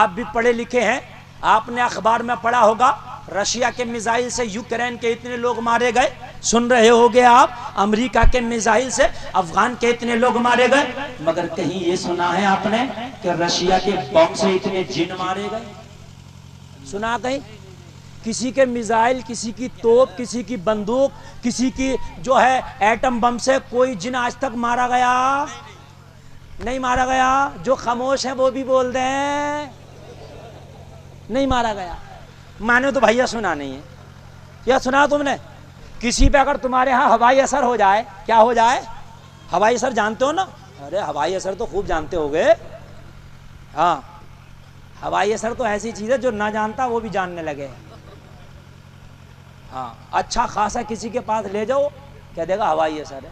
آپ بھی پڑھے لکھے ہیں، آپ نے اخبار میں پڑھا ہوگا رشیا کے میزائل سے یوکرین کے اتنے لوگ مارے گئے، سن رہے ہوگے آپ امریکہ کے میزائل سے افغان کے اتنے لوگ مارے گئے، مگر کہیں یہ سنا ہے آپ نے کہ رشیا کے بم سے اتنے جن مارے گئے؟ سنا کہیں؟ کسی کے میزائل، کسی کی توپ، کسی کی بندوق، کسی کی جو ہے ایٹم بم سے کوئی جن آج تک مارا گیا نہیں مارا گیا؟ جو خاموش ہیں وہ بھی بول دیں نہیں مارا گیا۔ میں نے تو بھیا سنا نہیں ہے، کیا سنا تم نے؟ کسی پہ اگر تمہارے ہاں ہوائی اثر ہو جائے، کیا ہو جائے؟ ہوائی اثر جانتے ہو نا؟ ارے ہوائی اثر تو خوب جانتے ہوگے، ہاں ہوائی اثر تو ایسی چیز ہے جو نہ جانتا وہ بھی جاننے لگے۔ ہاں اچھا خاصا کسی کے پاس لے جاؤ کہہ دے گا ہوائی اثر ہے،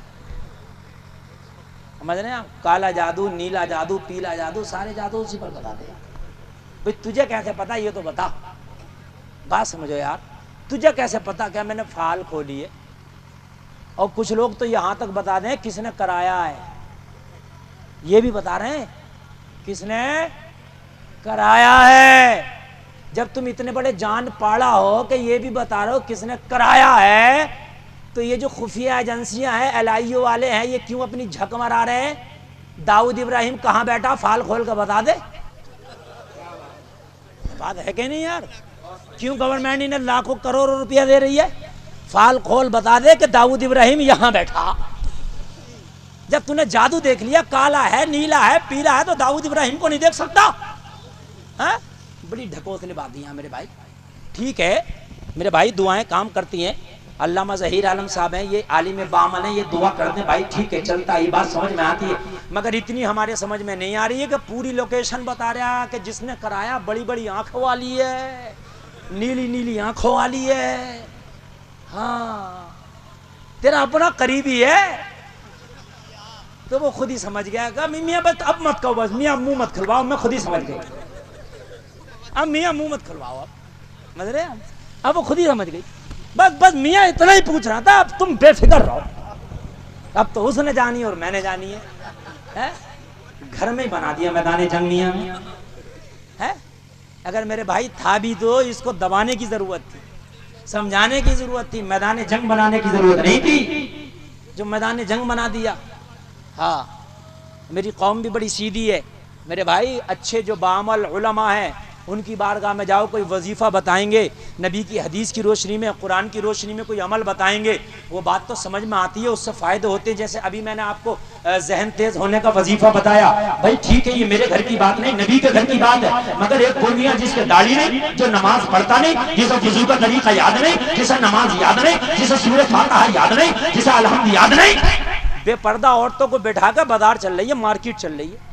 سمجھ رہے ہیں آپ؟ کالا جادو، نیلا جادو، پیلا جادو، سارے جادو اسی پر بتا دے۔ بھئی تجھے کیسے پتا یہ تو بتا، بات سمجھو یار، تجھے کیسے پتا کہ میں نے فال کھولی ہے؟ اور کچھ لوگ تو یہاں تک بتا دیں کس نے کرایا ہے، یہ بھی بتا رہے ہیں کس نے کرایا ہے۔ جب تم اتنے بڑے جان پاڑا ہو کہ یہ بھی بتا رہے ہو کس نے کرایا ہے، تو یہ جو خفیہ ایجنسیاں ہیں، ایل آئی او والے ہیں، یہ کیوں اپنی جھک مرا رہے ہیں؟ داؤد ابراہیم کہاں بیٹھا فال کھول کر بتا دے، بات ہے کہ نہیں یار؟ کیوں گورنمنٹ انہیں لاکھوں کروڑوں روپیہ دے رہی ہے؟ فال کھول بتا دے کہ داؤد ابراہیم یہاں بیٹھا۔ جب تُو نے جادو دیکھ لیا، کالا ہے، نیلا ہے، پیلا ہے، تو داؤد ابراہیم کو نہیں دیکھ سکتا؟ ہاں بڑی ڈھکوسلے باتیں ہیں میرے بھائی۔ ٹھیک ہے میرے بھائی، دعائیں کام کرتی ہیں۔ علامہ ظہیر عالم صاحب ہیں، یہ عالم بعمل ہیں، یہ دعا کرتے ہیں بھائی، ٹھیک ہے چلتا ہے، یہ بات سمجھ میں آتی ہے، مگر اتنی ہمارے سمجھ میں نہیں آ رہی ہے کہ پوری لوکیشن بتا رہا کہ جس نے کرایا بڑی بڑی آنکھوں والی ہے، نیلی نیلی آنکھوں والی ہے، ہاں تیرا اپنا قریبی ہے، تو وہ خود ہی سمجھ گیا کہ میاں بس اب مت کہو، بس میاں منہ مت کھلواؤ، میں خود ہی سمجھ گئی، اب میاں منہ مت کھلواؤ، اب سمجھ رہے ہیں؟ اب وہ خود ہی سمجھ گئی، بس میاں اتنا ہی پوچھ رہا تھا، اب تم بے فکر رہو، اب تو اس نے جانی اور میں نے جانی ہے، گھر میں ہی بنا دیا میدان جنگ میاں ہے۔ اگر میرے بھائی تھا بھی تو اس کو دبانے کی ضرورت تھی، سمجھانے کی ضرورت تھی، میدان جنگ بنانے کی ضرورت نہیں تھی، جو میدان جنگ بنا دیا۔ ہاں میری قوم بھی بڑی سیدھی ہے میرے بھائی، اچھے جو بعمل علماء ہیں ان کی بارگاہ میں جاؤ، کوئی وظیفہ بتائیں گے، نبی کی حدیث کی روشنی میں، قرآن کی روشنی میں کوئی عمل بتائیں گے، وہ بات تو سمجھ میں آتی ہے، اس سے فائدے ہوتے ہیں۔ جیسے ابھی میں نے آپ کو ذہن تیز ہونے کا وظیفہ بتایا، بھائی ٹھیک ہے یہ میرے گھر کی بات نہیں، نبی کے گھر کی بات ہے، مگر ایک وہ میاں جس کے داڑھی نہیں، جو نماز پڑھتا نہیں، جسے وضو کا طریقہ یاد نہیں، جسے نماز یاد نہیں، جسے سورہ فاتحہ یاد نہیں، جسے الحمد یاد نہیں، بے پردہ عورتوں کو بٹھا کر بازار چل رہی ہے، مارکیٹ چل رہی ہے،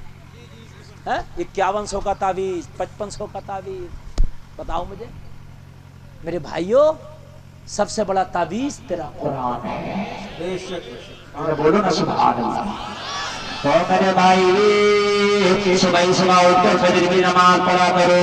5100 کا تعویذ، 5500 کا تعویذ، بتاؤ مجھے میرے بھائیوں، سب سے بڑا تعویذ تیرا قرآن ہے، بولو نا سبحان اللہ۔ تو میرے بھائی صبح صبح اٹھ کر فجر کی نماز پڑھا کرو،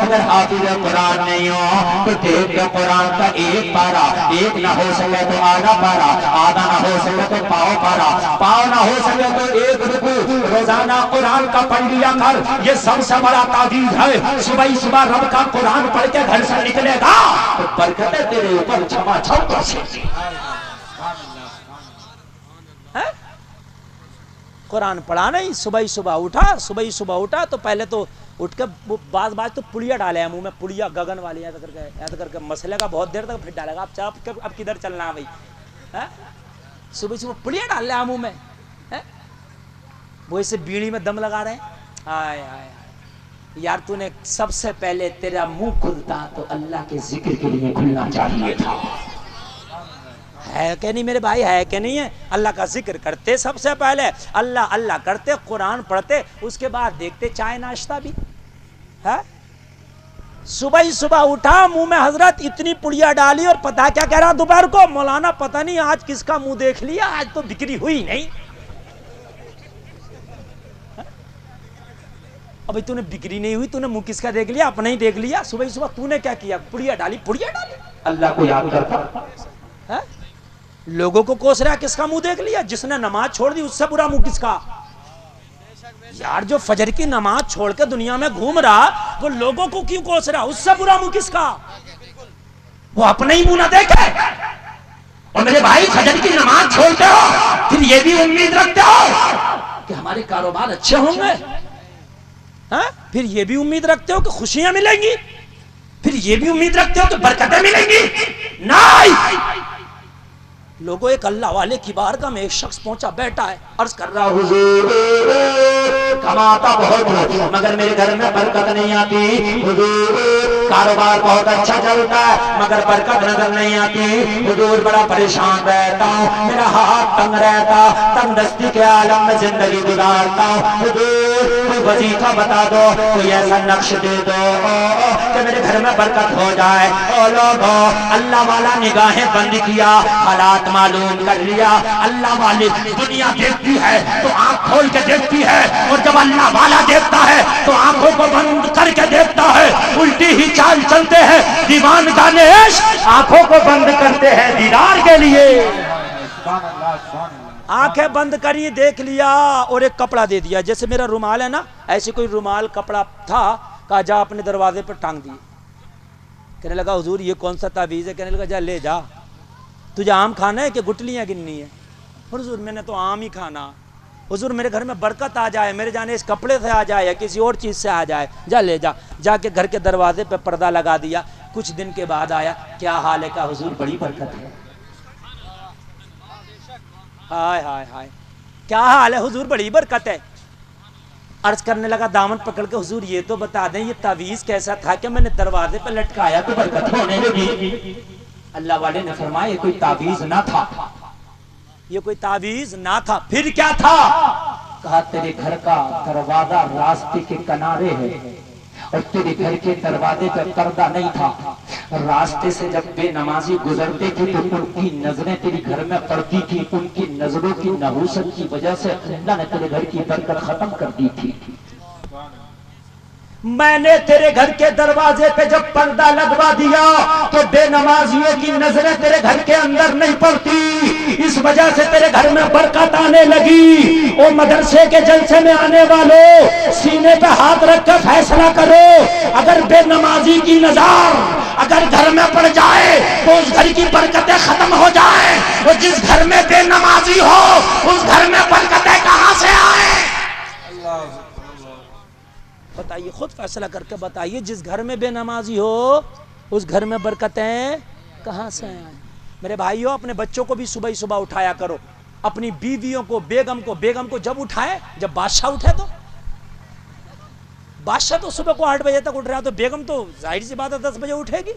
اگر حافظ قرآن نہیں ہو تو دیکھ کے قرآن کا ایک پارا، ایک نہ ہو سکے تو آدھا پارا، آدھا نہ ہو سکے تو پاؤ پارا، پاؤ نہ ہو سکے تو ایک رکوع روزانہ قرآن کا پڑھ لیا کر، یہ سب سے بڑا تعویذ ہے۔ صبح صبح رب کا قرآن پڑھ کے گھر سے نکلے گا تو برکتیں تیرے اوپر چھما چھم برسیں۔ قرآن پڑھا نہیں، صبح صبح اٹھا تو پہلے تو اٹھ کے بعض تو پڑیا ڈالے ہیں منہ میں، پڑیا گگن والی ایسا کر کے مسئلے کا بہت دیر تک پھر ڈالے گا، اب کدھر چلنا ہے بھائی؟ صبح صبح پڑیا ڈال لیا منہ میں، وہ اسے بیڑی میں دم لگا رہے ہیں۔ آئے آئے یار تو نے سب سے پہلے تیرا منہ کھلتا تو اللہ کے ذکر کے لیے کھلنا چاہیے تھا، ہے کہ نہیں میرے بھائی؟ ہے کہ نہیں ہے؟ اللہ کا ذکر کرتے سب سے پہلے، اللہ اللہ کرتے، قرآن پڑھتے، اس کے بعد دیکھتے چائے ناشتہ بھی ہے۔ صبح صبح اٹھا، منہ میں حضرت اتنی پڑیا ڈالی، اور پتہ کیا کہہ رہا دوپہر کو؟ مولانا پتہ نہیں آج کس کا منہ دیکھ لیا، آج تو بکری ہوئی نہیں۔ ابھی تو نے بکری نہیں ہوئی، تو نے منہ کس کا دیکھ لیا؟ اپنا ہی دیکھ لیا۔ صبح صبح تو نے کیا کیا؟ پڑیا ڈالی، اللہ کو یاد کرتا، لوگوں کو کوس رہا، کس کا منہ دیکھ لیا؟ جس نے نماز چھوڑ دی اس سے برا منہ کس کا؟ یار جو فجر کی نماز چھوڑ کے دنیا میں گھوم رہا وہ لوگوں کو کیوں کوس رہا؟ اس سے برا منہ کس کا؟ وہ اپنے ہی منہ نہ دیکھے۔ اور میرے بھائی فجر کی نماز چھوڑتے ہو پھر یہ بھی امید رکھتے ہو کہ ہمارے کاروبار اچھے ہوں گے، پھر یہ بھی امید رکھتے ہو کہ خوشیاں ملیں گی، پھر یہ بھی امید رکھتے ہو کہ برکتیں ملیں گی۔ نہیں لوگوں، ایک اللہ والے کی بارگاہ میں ایک شخص پہنچا، بیٹھا ہے، عرض کر رہا حضور کماتا بہت ہوں مگر میرے گھر میں برکت نہیں آتی، حضور کاروبار بہت اچھا چلتا ہے مگر برکت نظر نہیں آتی، حضور بڑا پریشان رہتا ہوں، میرا ہاتھ تنگ رہتا، تنگ دستی کے عالم میں زندگی گزارتا ہوں، حضور کوئی وظیفہ بتا دو، کوئی ایسا نقش دے دو کہ میرے گھر میں برکت ہو جائے۔ او لوگو، اللہ والا نگاہیں بند کیا، حالات معلوم کر لیا۔ اللہ والی دنیا دیکھتی ہے تو آنکھ کھول کے دیکھتی ہے، اور جب اللہ والا دیکھتا ہے تو آنکھوں کو بند کر کے دیکھتا ہے، الٹی ہی چال چلتے ہیں دیوان گانے عشق، آنکھوں کو بند کرتے ہیں دیدار کے لیے۔ آنکھیں بند کری، دیکھ لیا اور ایک کپڑا دے دیا، جیسے میرا رومال ہے نا، ایسے کوئی رومال کپڑا تھا، کہا جا اپنے دروازے پر ٹانگ دیے۔ کہنے لگا حضور یہ کون سا تعویذ ہے؟ کہنے لگا جا لے جا، تجھے آم کھانا ہے کہ گٹلیاں گننی ہے؟ حضور میں نے تو آم ہی کھانا۔ حضور میرے گھر میں برکت آ جائے، میرے جانے اس کپڑے سے آ جائے یا کسی اور چیز سے آ جائے، جا لے جا۔ جا کے گھر کے دروازے پہ پردہ لگا دیا۔ کچھ دن کے بعد آیا، کیا حال ہے؟ کہا حضور بڑی برکت ہے۔ ہائے ہائے ہائے، کیا حال ہے؟ حضور بڑی برکت ہے۔ عرض کرنے لگا دامن پکڑ کے، حضور یہ تو بتا دیں یہ تعویذ کیسا تھا کہ میں نے دروازے پہ لٹکایا تو برکت ہونے لگی؟ اللہ والے نے فرمایا یہ کوئی تعویذ نہ تھا، یہ کوئی تعویذ نہ تھا، پھر کیا تھا؟ کہا تیرے گھر کا دروازہ راستے کے کنارے ہے، اور تیرے گھر کے دروازے پہ پردہ نہیں تھا، راستے سے جب بے نمازی گزرتے تھے تو ان کی نظریں تیری گھر میں پڑتی تھی، ان کی نظروں کی نحوست کی وجہ سے اللہ نے تیرے گھر کی برکت ختم کر دی تھی۔ میں نے تیرے گھر کے دروازے پہ جب پردہ لگوا دیا تو بے نمازیوں کی نظریں تیرے گھر کے اندر نہیں پڑتی، اس وجہ سے تیرے گھر میں برکت آنے لگی۔ اور مدرسے کے جلسے میں آنے والوں، سینے پہ ہاتھ رکھ کر فیصلہ کرو، اگر بے نمازی کی نظر اگر گھر میں پڑ جائے تو اس گھر کی برکتیں ختم ہو جائیں، اور جس گھر میں بے نمازی ہو اس گھر میں برکتیں کہاں سے آئیں؟ بتائیے، خود فیصلہ کر کے بتائیے، جس گھر میں بے نمازی ہو اس گھر میں برکتیں کہاں سے آئیں؟ میرے بھائیوں، اپنے بچوں کو بھی صبح ہی صبح اٹھایا کرو، اپنی بیویوں کو، بیگم کو جب اٹھائے جب بادشاہ اٹھے، تو بادشاہ تو صبح کو 8 بجے تک اٹھ رہا ہے، تو بیگم تو ظاہر سی بات ہے 10 بجے اٹھے گی۔